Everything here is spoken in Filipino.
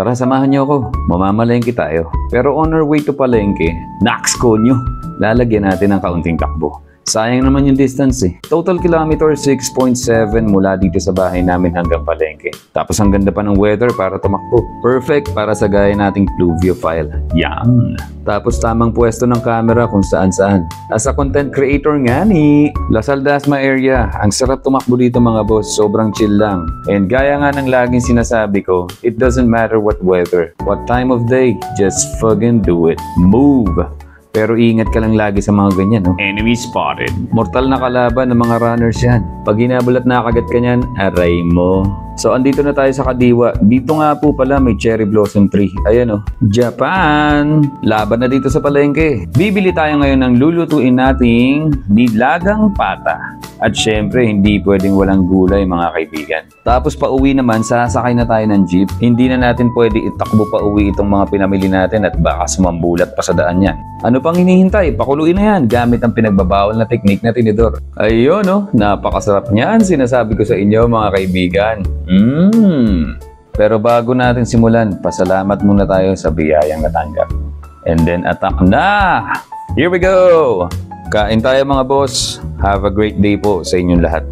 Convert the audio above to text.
Tara, samahan niyo ako. Mamamalengke tayo. Pero on our way to palengke, naks ko nyo. Lalagyan natin ng kaunting takbo. Sayang naman yung distance eh. Total kilometer 6.7 mula dito sa bahay namin hanggang palengke. Tapos ang ganda pa ng weather para tumakbo. Perfect para sa gaya nating pluviophile. Yum! Tapos tamang pwesto ng camera kung saan-saan. As a content creator nga ni Lasal Dasma area. Ang sarap tumakbo dito mga boss. Sobrang chill lang. And gaya nga ng laging sinasabi ko, it doesn't matter what weather, what time of day, just fucking do it. Move! Pero ingat ka lang lagi sa mga ganyan, no? Enemy spotted. Mortal na kalaban ng mga runners yan. Pag hinabulat na kagat ka niyan, aray mo. So, andito na tayo sa Kadiwa. Dito nga po pala may cherry blossom tree. Ayan, oh. Japan! Laban na dito sa palengke. Bibili tayo ngayon ng lulutuin nating nilagang pata. At syempre, hindi pwedeng walang gulay mga kaibigan. Tapos pauwi naman, sasakay na tayo ng jeep. Hindi na natin pwede itakbo pauwi itong mga pinamili natin at baka sumambulat pa sa daan yan. Ano pang hinihintay? Pakuluin na yan gamit ang pinagbabawal na teknik na tinidor. Ayun, oh, napakasarap niyan. Sinasabi ko sa inyo mga kaibigan. Pero bago natin simulan, pasalamat muna tayo sa biyayang natanggap. And then attack na! Here we go! Kain tayo mga boss. Have a great day po sa inyong lahat.